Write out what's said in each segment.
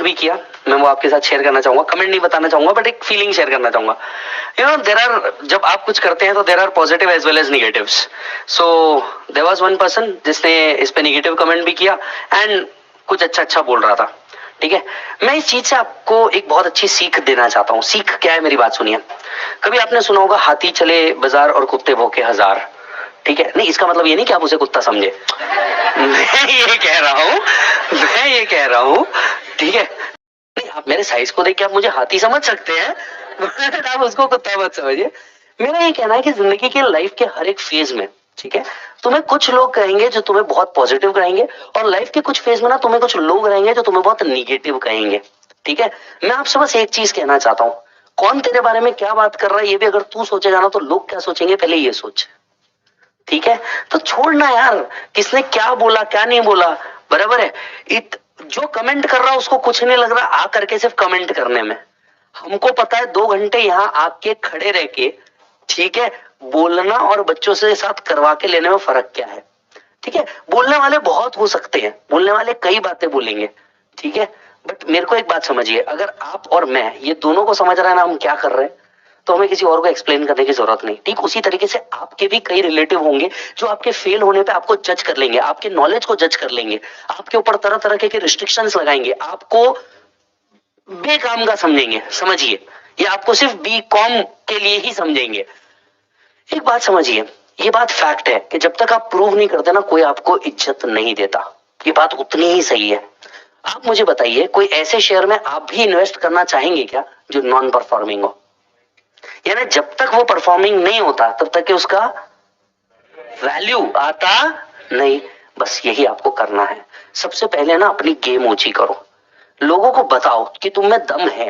भी किया, मैं वो आपके साथ शेयर करना चाहूंगा, कमेंट नहीं बताना चाहूंगा बट एक फीलिंग शेयर करना चाहूंगा। यू नो देयर आर, जब आप कुछ करते हैं तो there are positive as well as negatives. So there was one person जिसने इस पे नेगेटिव कमेंट भी किया एंड कुछ अच्छा अच्छा बोल रहा था। ठीक है, मैं इस चीज से आपको एक बहुत अच्छी सीख देना चाहता हूँ। सीख क्या है, मेरी बात सुनिए। कभी आपने सुना होगा हाथी चले बाजार और कुत्ते भौंके हजार। ठीक है, नहीं इसका मतलब ये नहीं कि आप उसे कुत्ता समझे। मैं ये कह रहा हूँ, मैं ये कह रहा हूँ, ठीक है, नहीं आप मेरे साइज को देख के आप मुझे हाथी समझ सकते हैं बट आप उसको कुत्ता मत समझिए। मेरा ये कहना है कि जिंदगी के लाइफ के हर एक फेज में, ठीक है, तुम्हें कुछ लोग कहेंगे जो तुम्हें बहुत पॉजिटिव कहेंगे, और लाइफ के कुछ फेज में ना तुम्हें कुछ लोग रहेंगे जो तुम्हें बहुत निगेटिव कहेंगे। ठीक है, मैं आपसे बस एक चीज कहना चाहता हूँ, कौन तेरे बारे में क्या बात कर रहा है ये भी अगर तू सोचेगा ना तो लोग क्या सोचेंगे पहले ये सोच। ठीक है, तो छोड़ना यार, किसने क्या बोला क्या नहीं बोला, बराबर है। जो कमेंट कर रहा है उसको कुछ नहीं लग रहा आ करके सिर्फ कमेंट करने में। हमको पता है 2 घंटे यहाँ आके खड़े रह के, ठीक है, बोलना और बच्चों से साथ करवा के लेने में फर्क क्या है। ठीक है, बोलने वाले बहुत हो सकते हैं, बोलने वाले कई बातें बोलेंगे, ठीक है, बट मेरे को एक बात समझिए, अगर आप और मैं ये दोनों को समझ रहे हैं ना हम क्या कर रहे हैं, तो हमें किसी और को एक्सप्लेन करने की जरूरत नहीं। ठीक उसी तरीके से आपके भी कई रिलेटिव होंगे जो आपके फेल होने पे आपको जज कर लेंगे, आपके नॉलेज को जज कर लेंगे, आपके ऊपर तरह तरह के रिस्ट्रिक्शंस लगाएंगे, आपको बेकाम का समझेंगे, समझिए, ये आपको सिर्फ बी कॉम के लिए ही समझेंगे। एक बात समझिए, ये बात फैक्ट है कि जब तक आप प्रूव नहीं करते ना कोई आपको इज्जत नहीं देता। ये बात उतनी ही सही है। आप मुझे बताइए, कोई ऐसे शेयर में आप भी इन्वेस्ट करना चाहेंगे क्या जो नॉन परफॉर्मिंग हो? यानी जब तक वो परफॉर्मिंग नहीं होता तब तक उसका वैल्यू आता नहीं। बस यही आपको करना है। सबसे पहले ना अपनी गेम ऊंची करो, लोगों को बताओ कि तुम में दम है,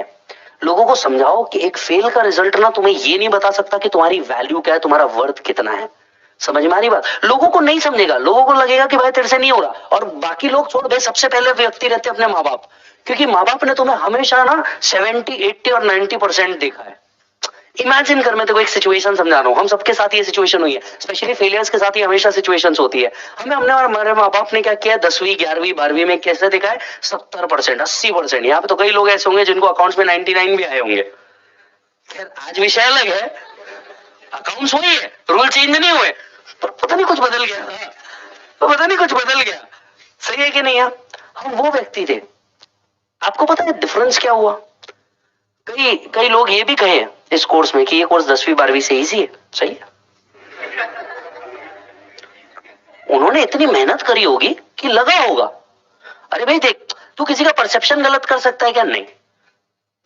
लोगों को समझाओ कि एक फेल का रिजल्ट ना तुम्हें ये नहीं बता सकता कि तुम्हारी वैल्यू क्या है, तुम्हारा वर्थ कितना है। समझ में आ रही बात? लोगों को नहीं समझेगा, लोगों को लगेगा कि भाई तेरे से नहीं हो रहा, और बाकी लोग छोड़ भाई, सबसे पहले व्यक्ति रहते अपने माँ बाप, क्योंकि माँ बाप ने तुम्हें हमेशा ना 70, 80 और 90% देखा है। इमेजिन कर, मैं तेको एक सिचुएशन समझा रहा हूँ, हम सबके साथ ये सिचुएशन हुई है, स्पेशली फेलियर्स के साथ ये हमेशा सिचुएशंस होती है। हमें हमने और हमारे माँ बाप ने क्या किया, 10वीं 11वीं 12वीं में कैसे देखा है, 70%, 80%। यहाँ पे तो कई लोग ऐसे होंगे जिनको अकाउंट्स में 99 भी आए होंगे। खैर आज विषय अलग है, अकाउंट्स वही है, रूल चेंज नहीं हुए, पर पता नहीं कुछ बदल गया, तो पता नहीं कुछ बदल गया। सही है कि नहीं है? हम वो व्यक्ति थे। आपको पता है डिफरेंस क्या हुआ? कई कई लोग ये भी कहे इस कोर्स में कि ये कोर्स 10वीं 12वीं से इजी है। सही है, उन्होंने इतनी मेहनत करी होगी कि लगा होगा। अरे भाई देख, तू किसी का परसेप्शन गलत कर सकता है क्या? नहीं,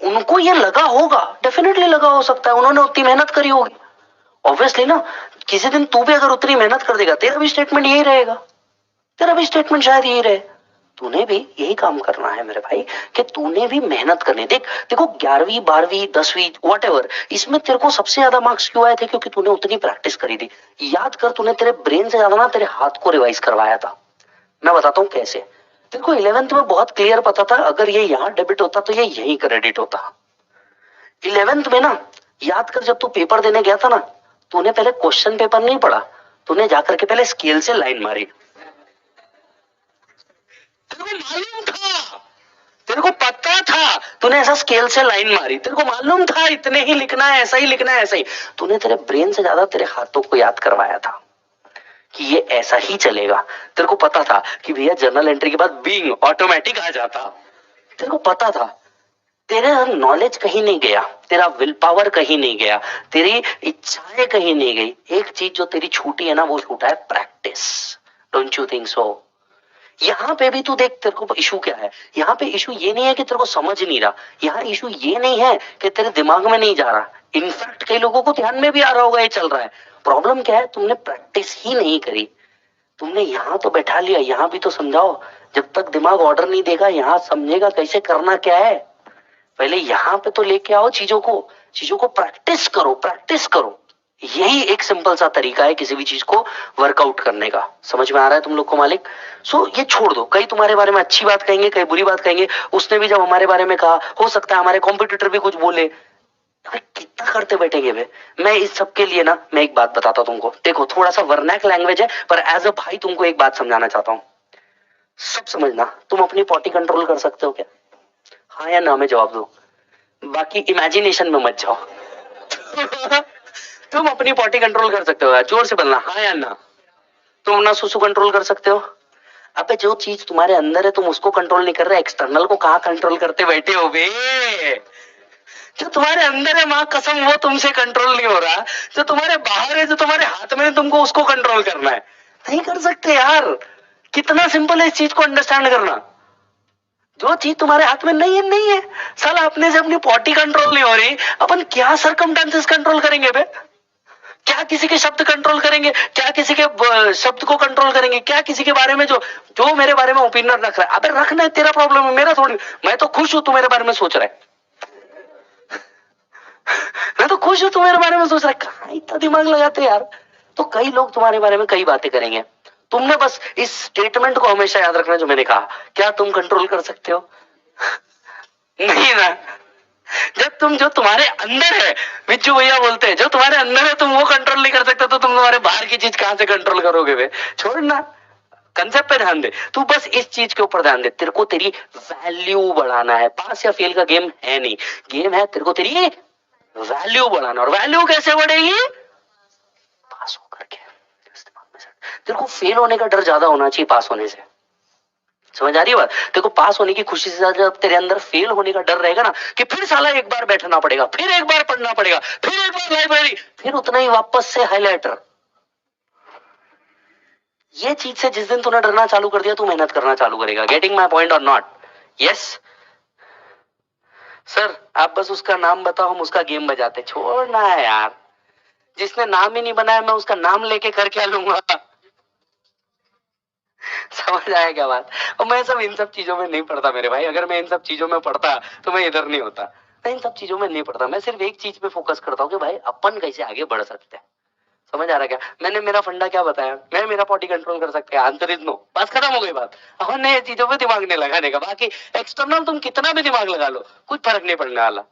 उनको ये लगा होगा, डेफिनेटली लगा हो सकता है, उन्होंने उतनी मेहनत करी होगी। ऑब्वियसली ना, किसी दिन तू भी अगर उतनी मेहनत कर देगा, तेरा भी स्टेटमेंट यही रहेगा, तेरा भी स्टेटमेंट शायद यही रहे। तूने भी यही काम करना है मेरे भाई, कि तूने भी मेहनत करनी। देख देखो, 11वीं 12वीं 10वीं व्हाटएवर, इसमें तेरे को सबसे ज्यादा मार्क्स क्यों आए थे? क्योंकि तूने उतनी प्रैक्टिस करी थी। याद कर, तूने तेरे ब्रेन से ज्यादा ना तेरे हाथ को रिवाइज करवाया था। मैं बताता हूँ कैसे। तेरे को 11th में बहुत क्लियर पता था, अगर ये यहाँ डेबिट होता तो ये यहीं क्रेडिट होता। 11th में ना, याद कर, जब तू पेपर देने गया था ना, तूने पहले क्वेश्चन पेपर नहीं पढ़ा, तूने जाकर के पहले स्केल से लाइन मारी। तेरे को मालूम था, तेरे को पता था, तूने ऐसा स्केल से लाइन मारी, तेरे को मालूम था इतने ही लिखना है, ऐसा ही लिखना है, ऐसा ही। तूने तेरे ब्रेन से ज्यादा तेरे हाथों को याद करवाया था कि ये ऐसा ही चलेगा। तेरे को पता था कि भैया जर्नल एंट्री के बाद बीइंग ऑटोमेटिक आ जाता। तेरे को पता था, तेरा नॉलेज कहीं नहीं गया, तेरा विल पावर कहीं नहीं गया, तेरी इच्छाएं कहीं नहीं गई। एक चीज जो तेरी छूटी है ना, वो छूटा है practice. Don't you think so? यहाँ पे भी तू देख, तेरे को इशू क्या है? यहाँ पे इशू ये नहीं है कि तेरे को समझ नहीं रहा, यहाँ इशू ये नहीं है कि तेरे दिमाग में नहीं जा रहा। इनफैक्ट कई लोगों को ध्यान में भी आ रहा होगा ये चल रहा है। प्रॉब्लम क्या है? तुमने प्रैक्टिस ही नहीं करी। तुमने यहाँ तो बैठा लिया, यहाँ भी तो समझाओ। जब तक दिमाग ऑर्डर नहीं देगा, यहाँ समझेगा कैसे करना क्या है? पहले यहाँ पे तो लेके आओ चीजों को प्रैक्टिस करो, प्रैक्टिस करो। यही एक सिंपल सा तरीका है किसी भी चीज को वर्कआउट करने का। समझ में आ रहा है तुम लोग को मालिक? सो ये छोड़ दो, कई तुम्हारे बारे में अच्छी बात कहेंगे, कई बुरी बात कहेंगे। उसने भी जब हमारे बारे में कहा, हो सकता है हमारे कॉम्पिटिटर भी कुछ बोले। अरे कितना करते बैठेंगे वे? मैं इस सब के लिए ना, मैं एक बात बताता हूं तुमको। देखो, थोड़ा सा वर्नैक लैंग्वेज है, पर एज अ भाई तुमको एक बात समझाना चाहता हूँ। सब समझना, तुम अपनी पॉटी कंट्रोल कर सकते हो क्या? हाँ या ना में जवाब दो, बाकी इमेजिनेशन में मत जाओ। तुम अपनी पॉटी कंट्रोल कर सकते हो यार, जोर से बोलना हाँ या ना। तुम अपना सुसु कंट्रोल कर सकते हो? अबे जो चीज तुम्हारे अंदर है तुम उसको कंट्रोल नहीं कर रहे, एक्सटर्नल को कहाँ कंट्रोल करते बैठे हो बे। जो तुम्हारे अंदर है माँ कसम वो तुमसे कंट्रोल नहीं हो रहा, जो तुम्हारे बाहर है, जो तुम्हारे हाथ में है, तुमको उसको कंट्रोल करना है। नहीं कर सकते यार, कितना सिंपल है इस चीज को अंडरस्टैंड करना। जो चीज तुम्हारे हाथ में नहीं है नहीं है। साला अपने से अपनी पॉटी कंट्रोल नहीं हो रही, अपन क्या सरकमस्टेंसेस कंट्रोल करेंगे बे? क्या किसी के शब्द कंट्रोल करेंगे? क्या किसी के शब्द को कंट्रोल करेंगे? क्या किसी के बारे में जो जो मेरे बारे में ओपिनियन रख रहा है, अबे रखना है, तेरा प्रॉब्लम है, मेरा थोड़ी। मैं तो खुश हूं तू मेरे बारे में सोच रहा है। मैं तो खुश हूं तू मेरे बारे में सोच रहा है, कहां इतना दिमाग लगाते यार। तो कई लोग तुम्हारे बारे में कई बातें करेंगे, तुमने बस इस स्टेटमेंट को हमेशा याद रखना जो मैंने कहा, क्या तुम कंट्रोल कर सकते हो? नहीं ना। जब तुम जो तुम्हारे अंदर है, बिच्छू भैया बोलते हैं जो तुम्हारे अंदर है तुम वो कंट्रोल नहीं कर सकते, तो तुम तुम्हारे बाहर की चीज कहां से कंट्रोल करोगे बे? छोड़ना, कंसेप्ट पे ध्यान दे, तू बस इस चीज के ऊपर ध्यान दे। तेरे को तेरी वैल्यू बढ़ाना है, पास या फेल का गेम है नहीं, गेम है तेरे को तेरी वैल्यू बढ़ाना। और वैल्यू कैसे बढ़ेगी? पास होकर के। तेरे को फेल होने का डर ज्यादा होना चाहिए पास होने से, समझ आ रही है बात? तेरे को पास होने की खुशी से ज्यादा तेरे अंदर फेल होने का डर रहेगा ना, कि फिर साला एक बार बैठना पड़ेगा, फिर एक बार पढ़ना पड़ेगा, फिर एक बार लाइब्रेरी, फिर उतना ही वापस से हाईलाइटर। ये चीज से जिस दिन तूने डरना चालू कर दिया, तू मेहनत करना चालू करेगा। गेटिंग माई पॉइंट और नॉट? यस सर, आप बस उसका नाम बताओ, हम उसका गेम बजाते। छोड़ना है यार, जिसने नाम ही नहीं बनाया मैं उसका नाम लेके कर क्या लूंगा? समझ आया क्या बात? और मैं सब इन सब चीजों में नहीं पढ़ता मेरे भाई, अगर मैं इन सब चीजों में पढ़ता तो मैं इधर नहीं होता। मैं इन सब चीजों में नहीं पढ़ता, मैं सिर्फ एक चीज पे फोकस करता हूँ कि भाई अपन कैसे आगे बढ़ सकते हैं। समझ आ रहा क्या? मैंने मेरा फंडा क्या बताया, मैं मेरा पॉटी कंट्रोल कर सकते हैं, आंसर इज नो, बस खत्म हो गई बात। अपन ने चीजों पे दिमाग नहीं लगाने का, बाकी एक्सटर्नल तुम कितना भी दिमाग लगा लो कुछ फर्क नहीं पड़ने वाला।